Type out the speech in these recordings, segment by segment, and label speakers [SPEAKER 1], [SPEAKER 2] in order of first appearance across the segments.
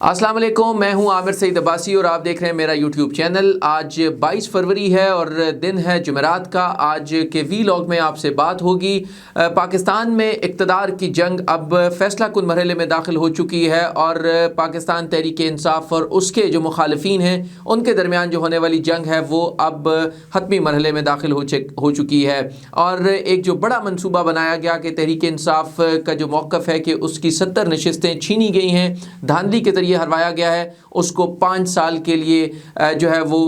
[SPEAKER 1] अस्सलाम वालेकुम, मैं हूं आमिर सईद अब्बासी और आप देख रहे हैं मेरा यूट्यूब चैनल। आज 22 फरवरी है और दिन है जुमेरात का। आज के वीलॉग में आपसे बात होगी। पाकिस्तान में इक़्तिदार की जंग अब फैसला कुन मरहले में दाखिल हो चुकी है और पाकिस्तान तहरीक इंसाफ और उसके जो मुखालिफिन हैं उनके दरमियान जो होने वाली जंग है वो अब हतमी मरहले में दाखिल हो चुकी है। और एक जो बड़ा मनसूबा बनाया गया कि तहरीक इंसाफ का जो मौक़िफ़ है कि उसकी 70 नशिस्तें छीनी गई हैं, धांधली के ये हरवाया गया है, उसको 5 साल के लिए जो है वो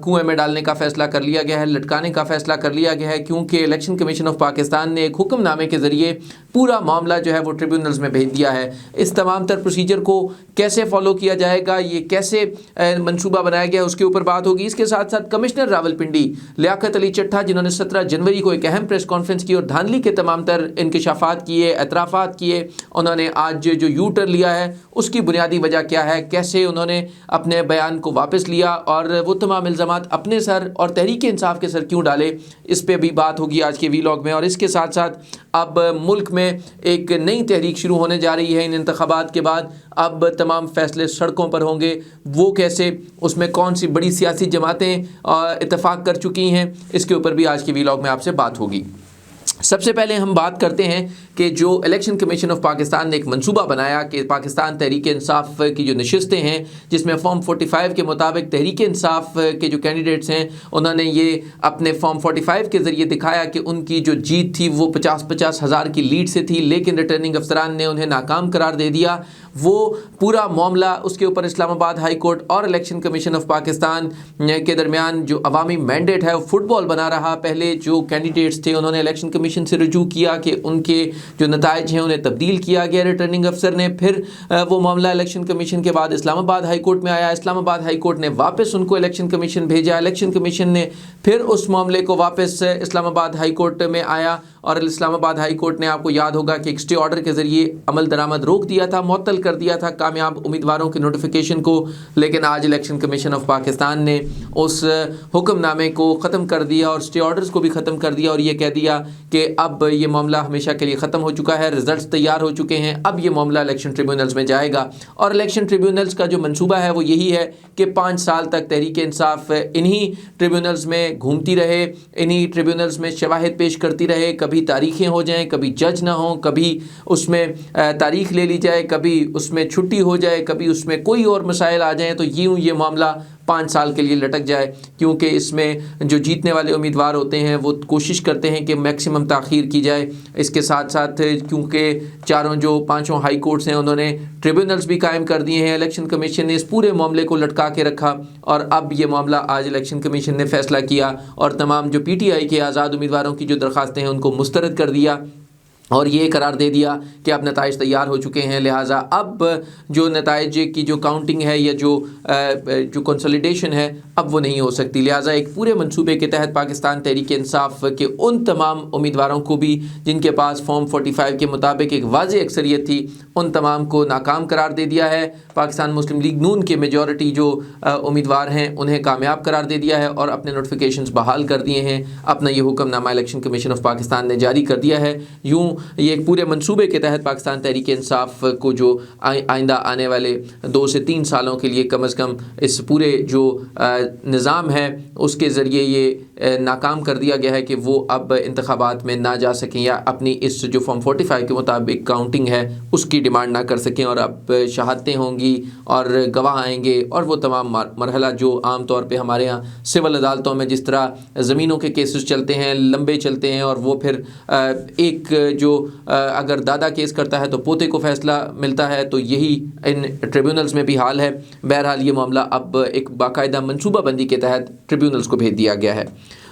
[SPEAKER 1] कुएं में डालने का फैसला कर लिया गया है, लटकाने का फैसला कर लिया गया है, क्योंकि इलेक्शन कमीशन ऑफ पाकिस्तान ने एक हुक्मनामे के ज़रिए पूरा मामला जो है वो ट्रिब्यूनल्स में भेज दिया है। इस तमाम तर प्रोसीजर को कैसे फॉलो किया जाएगा, ये कैसे मनसूबा बनाया गया है, उसके ऊपर बात होगी। इसके साथ साथ कमिश्नर रावलपिंडी लियाकत अली चट्टा, जिन्होंने 17 जनवरी को एक अहम प्रेस कॉन्फ्रेंस की और धांधली के तमाम तर इंकशाफात किए, एतराफ़ात किए, उन्होंने आज जो यू टर्न लिया है उसकी बुनियादी वजह क्या है, कैसे उन्होंने अपने बयान को वापस लिया और वो तमाम इल्ज़ामात अपने सर और तहरीक इंसाफ के सर क्यों डाले, इस पे भी बात होगी आज के वीलॉग में। और इसके साथ साथ अब मुल्क में एक नई तहरीक शुरू होने जा रही है इन इंतखाबात के बाद। अब तमाम फैसले सड़कों पर होंगे, वो कैसे, उसमें कौन सी बड़ी सियासी जमातें इत्तेफाक कर चुकी हैं, इसके ऊपर भी आज के वीलॉग में आपसे बात होगी। सबसे पहले हम बात करते हैं कि जो इलेक्शन कमीशन ऑफ पाकिस्तान ने एक मंसूबा बनाया कि पाकिस्तान तहरीक इंसाफ की जो नशिस्तें हैं, जिसमें फॉर्म 45 के मुताबिक तहरीक इंसाफ के जो कैंडिडेट्स हैं उन्होंने ये अपने फॉर्म 45 के ज़रिए दिखाया कि उनकी जो जीत थी वो 50-50 हज़ार की लीड से थी, लेकिन रिटर्निंग अफसरान ने उन्हें नाकाम करार दे दिया। वो पूरा मामला, उसके ऊपर इस्लामाबाद हाई कोर्ट और इलेक्शन कमीशन ऑफ पाकिस्तान के दरमियान जो अवामी मैंडेट है वो फुटबॉल बना रहा। पहले जो कैंडिडेट्स थे उन्होंने इलेक्शन कमीशन से रजू किया कि उनके जो नताइज हैं उन्हें तब्दील किया गया रिटर्निंग अफसर ने। फिर वो मामला इलेक्शन कमीशन के बाद इस्लामाबाद हाई कोर्ट में आया। इस्लामाबाद हाई कोर्ट ने वापस उनको इलेक्शन कमीशन भेजा। इलेक्शन कमीशन ने फिर उस मामले को वापस इस्लामाबाद हाई कोर्ट में आया और इस्लामाबाद हाई कोर्ट ने, आपको याद होगा कि एक स्टे ऑर्डर के ज़रिए अमल दरामद रोक दिया था, मुअत्तल कर दिया था कामयाब उम्मीदवारों के नोटिफिकेशन को। लेकिन आज इलेक्शन कमीशन ऑफ पाकिस्तान ने उस हुक्मनामे को ख़त्म कर दिया और स्टे ऑर्डर्स को भी ख़त्म कर दिया और ये कह दिया कि अब ये मामला हमेशा के लिए ख़त्म हो चुका है, रिजल्ट्स तैयार हो चुके हैं, अब ये मामला इलेक्शन ट्रिब्यूनल्स में जाएगा। और इलेक्शन ट्रिब्यूनल्स का जो मंसूबा है वो यही है कि 5 साल तक तहरीक इंसाफ इन्हीं ट्रिब्यूनल्स में घूमती रहे, इन्हीं ट्रिब्यूनल्स में शवाहिद पेश करती रहे। कभी तारीखें हो जाएं, कभी जज ना हो, कभी उसमें तारीख ले ली जाए, कभी उसमें छुट्टी हो जाए, कभी उसमें कोई और मसाइल आ जाएं, तो यूँ ये मामला 5 साल के लिए लटक जाए। क्योंकि इसमें जो जीतने वाले उम्मीदवार होते हैं वो कोशिश करते हैं कि मैक्सिमम ताख़ीर की जाए। इसके साथ साथ क्योंकि पाँचों हाई कोर्ट्स हैं उन्होंने ट्रिब्यूनल्स भी कायम कर दिए हैं, इलेक्शन कमीशन ने इस पूरे मामले को लटका के रखा और अब ये मामला आज इलेक्शन कमीशन ने फ़ैसला किया और तमाम जो PTI के आज़ाद उम्मीदवारों की जो दरख्वास्तें हैं उनको मुस्तरद कर दिया और ये करार दे दिया कि अब नताइज तैयार हो चुके हैं। लिहाजा अब जो नताइज की जो काउंटिंग है या जो कंसोलिडेशन है अब वो नहीं हो सकती। लिहाजा एक पूरे मंसूबे के तहत पाकिस्तान तहरीक इंसाफ के उन तमाम उम्मीदवारों को भी जिनके पास फॉर्म 45 के मुताबिक एक वाज़ेह अक्सरियत थी, उन तमाम को नाकाम करार दे दिया है। पाकिस्तान मुस्लिम लीग नून के मेजॉरिटी जो उम्मीदवार हैं उन्हें कामयाब करार दे दिया है और अपने नोटिफिकेशंस बहाल कर दिए हैं। अपना ये hukamnama election commission of Pakistan ने जारी कर दिया है। यूँ ये एक पूरे मंसूबे के तहत पाकिस्तान तहरीक इंसाफ को जो आइंदा आने वाले 2 से 3 सालों के लिए कम अज़ कम इस पूरे जो निज़ाम है उसके ज़रिए ये नाकाम कर दिया गया है कि वो अब इंतखाबात में ना जा सकें या अपनी इस जो फॉर्म 45 के मुताबिक काउंटिंग है उसकी डिमांड ना कर सकें और अब शहादतें होंगी और गवाह आएंगे और वो तमाम मरहला जो आम तौर पे हमारे यहाँ सिविल अदालतों में जिस तरह ज़मीनों के केसेस चलते हैं, लंबे चलते हैं और वो फिर एक जो अगर दादा केस करता है तो पोते को फ़ैसला मिलता है, तो यही इन ट्रिब्यूनल्स में भी हाल है। बहरहाल ये मामला अब एक बाकायदा मनसूबा बंदी के तहत ट्रिब्यूनल्स को भेज दिया गया है।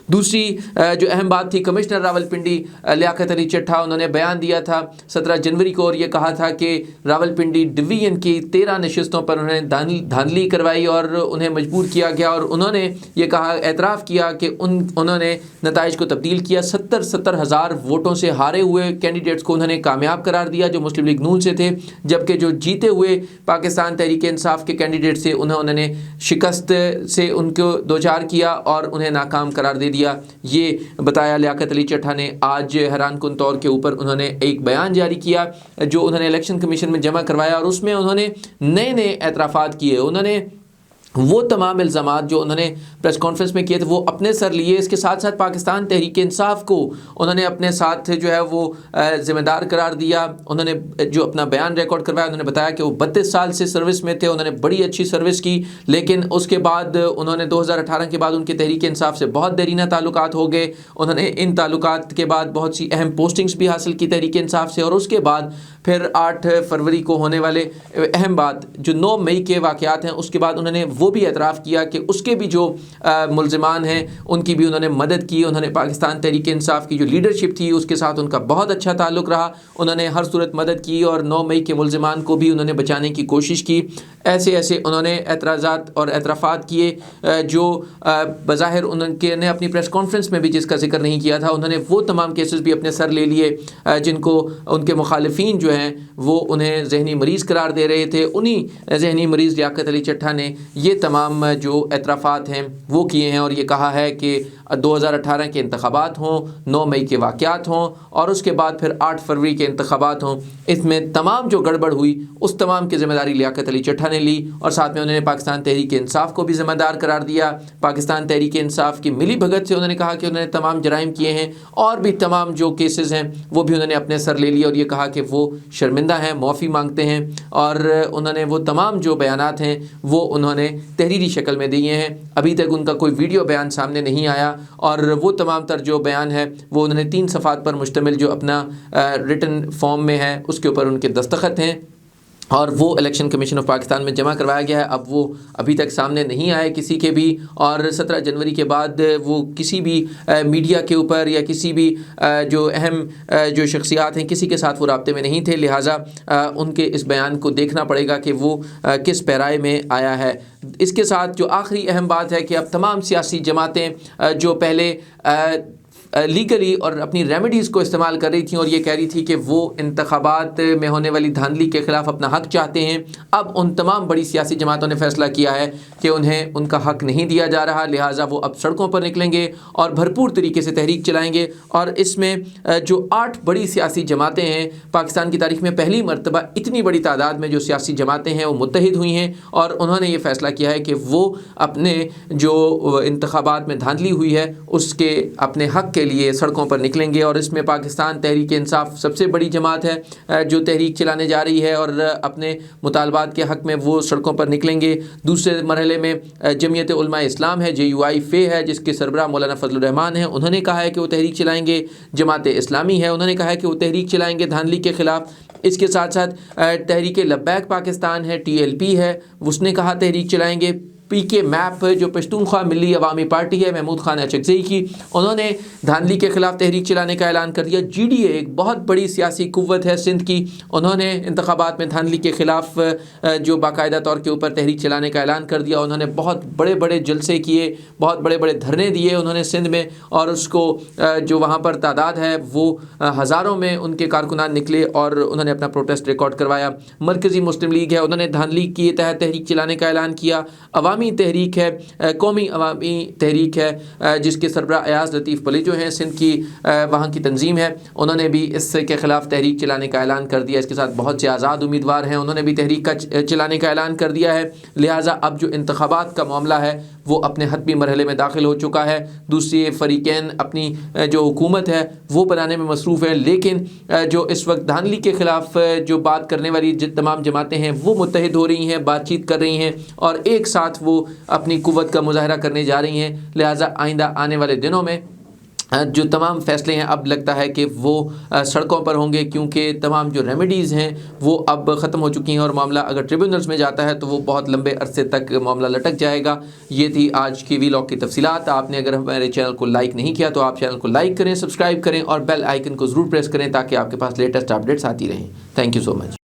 [SPEAKER 1] दूसरी जो अहम बात थी, कमिश्नर रावलपिंडी लियाकत अली चट्टा, उन्होंने बयान दिया था 17 जनवरी को और ये कहा था कि रावलपिंडी डिवीज़न की 13 नशिस्तों पर उन्हें धांधली करवाई और उन्हें मजबूर किया गया और उन्होंने ये कहा, एतराफ़ किया कि उन्होंने नताइज को तब्दील किया। 70 हज़ार वोटों से हारे हुए कैंडिडेट्स को उन्होंने कामयाब करार दिया जो मुस्लिम लीग नून से थे, जबकि जो जीते हुए पाकिस्तान तहरीक इंसाफ के कैंडिडेट से उन्होंने शिकस्त से उनको दो चार किया और उन्हें नाकाम करार दे دیا، یہ بتایا لیاقت علی چٹھا نے۔ آج حیران کن طور کے اوپر انہوں نے ایک بیان جاری کیا جو انہوں نے الیکشن کمیشن میں جمع کروایا، اور اس میں انہوں نے نئے اعترافات کیے۔ انہوں نے وہ تمام الزامات جو انہوں نے پریس کانفرنس میں کیے تھے وہ اپنے سر لیے۔ اس کے ساتھ ساتھ پاکستان تحریک انصاف کو انہوں نے اپنے ساتھ جو ہے وہ ذمہ دار قرار دیا۔ انہوں نے جو اپنا بیان ریکارڈ کروایا، انہوں نے بتایا کہ وہ 32 سال سے سروس میں تھے، انہوں نے بڑی اچھی سروس کی، لیکن اس کے بعد انہوں نے 2018 کے بعد ان کے تحریک انصاف سے بہت دیرینہ تعلقات ہو گئے۔ انہوں نے ان تعلقات کے بعد بہت سی اہم پوسٹنگز بھی حاصل کی تحریک انصاف سے، اور اس کے بعد پھر 8 فروری کو ہونے والے اہم بات جو 9 مئی کے واقعات ہیں، اس کے بعد انہوں نے وہ بھی اعتراف کیا کہ اس کے بھی جو ملزمان ہیں ان کی بھی انہوں نے مدد کی۔ انہوں نے پاکستان تحریک انصاف کی جو لیڈرشپ تھی اس کے ساتھ ان کا بہت اچھا تعلق رہا، انہوں نے ہر صورت مدد کی، اور 9 مئی کے ملزمان کو بھی انہوں نے بچانے کی کوشش کی۔ ایسے انہوں نے اعتراضات اور اعترافات کیے جو بظاہر انہوں نے اپنی پریس کانفرنس میں بھی جس کا ذکر نہیں کیا تھا۔ انہوں نے وہ تمام کیسز بھی اپنے سر لے لیے جن کو ان کے مخالفین جو ہیں وہ انہیں ذہنی مریض قرار دے رہے تھے۔ انہی ذہنی مریض لیاقت علی چٹھا نے یہ تمام جو اعترافات ہیں وہ کیے ہیں، اور یہ کہا ہے کہ 2018 کے انتخابات ہوں، 9 مئی کے واقعات ہوں، اور اس کے بعد پھر 8 فروری کے انتخابات ہوں، اس میں تمام جو گڑبڑ ہوئی اس تمام کی ذمہ داری لیاقت علی چٹھا نے لی، اور ساتھ میں انہوں نے پاکستان تحریک انصاف کو بھی ذمہ دار قرار دیا۔ پاکستان تحریک انصاف کی ملی بھگت سے انہوں نے کہا کہ انہوں نے تمام جرائم کیے ہیں، اور بھی تمام جو کیسز ہیں وہ بھی انہوں نے اپنے سر لے لیا، اور یہ کہا کہ وہ شرمندہ ہیں، معافی مانگتے ہیں، اور انہوں نے وہ تمام جو بیانات ہیں وہ انہوں نے تحریری شکل میں دیے ہیں۔ ابھی تک ان کا کوئی ویڈیو بیان سامنے نہیں آیا، اور وہ تمام تر جو بیان ہے وہ انہوں نے 3 صفحات پر مشتمل جو اپنا ریٹن فارم میں ہے اس کے اوپر ان کے دستخط ہیں، اور وہ الیکشن کمیشن آف پاکستان میں جمع کروایا گیا ہے۔ اب وہ ابھی تک سامنے نہیں آئے کسی کے بھی، اور 17 جنوری کے بعد وہ کسی بھی میڈیا کے اوپر یا کسی بھی جو اہم جو شخصیات ہیں کسی کے ساتھ وہ رابطے میں نہیں تھے، لہٰذا ان کے اس بیان کو دیکھنا پڑے گا کہ وہ کس پیرائے میں آیا ہے۔ اس کے ساتھ جو آخری اہم بات ہے کہ اب تمام سیاسی جماعتیں جو پہلے لیگلی اور اپنی ریمیڈیز کو استعمال کر رہی تھیں اور یہ کہہ رہی تھی کہ وہ انتخابات میں ہونے والی دھاندلی کے خلاف اپنا حق چاہتے ہیں، اب ان تمام بڑی سیاسی جماعتوں نے فیصلہ کیا ہے کہ انہیں ان کا حق نہیں دیا جا رہا، لہٰذا وہ اب سڑکوں پر نکلیں گے اور بھرپور طریقے سے تحریک چلائیں گے۔ اور اس میں جو 8 بڑی سیاسی جماعتیں ہیں، پاکستان کی تاریخ میں پہلی مرتبہ اتنی بڑی تعداد میں جو سیاسی جماعتیں ہیں وہ متحد ہوئی ہیں، اور انہوں نے یہ فیصلہ کیا ہے کہ وہ اپنے جو انتخابات میں دھاندلی ہوئی ہے اس کے اپنے حق کے لیے سڑکوں پر نکلیں گے۔ اور اس میں پاکستان تحریک انصاف سب سے بڑی جماعت ہے جو تحریک چلانے جا رہی ہے، اور اپنے مطالبات کے حق میں وہ سڑکوں پر نکلیں گے۔ دوسرے مرحلے میں جمعیت علماء اسلام ہے، JUI فے ہے، جس کے سربراہ مولانا فضل الرحمان ہیں، انہوں نے کہا ہے کہ وہ تحریک چلائیں گے۔ جماعت اسلامی ہے، انہوں نے کہا ہے کہ وہ تحریک چلائیں گے دھاندلی کے خلاف۔ اس کے ساتھ ساتھ تحریک لبیک پاکستان ہے، TLP ہے، اس نے کہا تحریک چلائیں گے۔ PK میپ جو پشتونخوا ملی عوامی پارٹی ہے محمود خان اچکزئی کی، انہوں نے دھاندلی کے خلاف تحریک چلانے کا اعلان کر دیا۔ GDA ایک بہت بڑی سیاسی قوت ہے سندھ کی، انہوں نے انتخابات میں دھاندلی کے خلاف جو باقاعدہ طور کے اوپر تحریک چلانے کا اعلان کر دیا۔ انہوں نے بہت بڑے بڑے جلسے کیے، بہت بڑے بڑے دھرنے دیے انہوں نے سندھ میں، اور اس کو جو وہاں پر تعداد ہے وہ ہزاروں میں ان کے کارکنان نکلے اور انہوں نے اپنا پروٹیسٹ ریکارڈ کروایا۔ مرکزی مسلم لیگ ہے، انہوں نے دھاندلی کے تحت تحریک چلانے کا اعلان کیا۔ عوامی تحریک ہے، قومی عوامی تحریک ہے، جس کے سربراہ ایاز لطیف پلی جو ہیں سندھ کی وہاں کی تنظیم ہے، انہوں نے بھی اس کے خلاف تحریک چلانے کا اعلان کر دیا۔ اس کے ساتھ بہت سے آزاد امیدوار ہیں، انہوں نے بھی تحریک کا چلانے کا اعلان کر دیا ہے۔ لہٰذا اب جو انتخابات کا معاملہ ہے وہ اپنے حتمی مرحلے میں داخل ہو چکا ہے۔ دوسری فریقین اپنی جو حکومت ہے وہ بنانے میں مصروف ہیں، لیکن جو اس وقت دھاندلی کے خلاف جو بات کرنے والی تمام جماعتیں ہیں وہ متحد ہو رہی ہیں، بات چیت کر رہی ہیں، اور ایک ساتھ وہ اپنی قوت کا مظاہرہ کرنے جا رہی ہیں۔ لہٰذا آئندہ آنے والے دنوں میں جو تمام فیصلے ہیں اب لگتا ہے کہ وہ سڑکوں پر ہوں گے، کیونکہ تمام جو ریمیڈیز ہیں وہ اب ختم ہو چکی ہیں، اور معاملہ اگر ٹریبیونلز میں جاتا ہے تو وہ بہت لمبے عرصے تک معاملہ لٹک جائے گا۔ یہ تھی آج کی وی لاگ کی تفصیلات۔ آپ نے اگر ہمارے چینل کو لائک نہیں کیا تو آپ چینل کو لائک کریں، سبسکرائب کریں، اور بیل آئیکن کو ضرور پریس کریں تاکہ آپ کے پاس لیٹسٹ اپڈیٹس آتی رہیں۔ Thank you so much.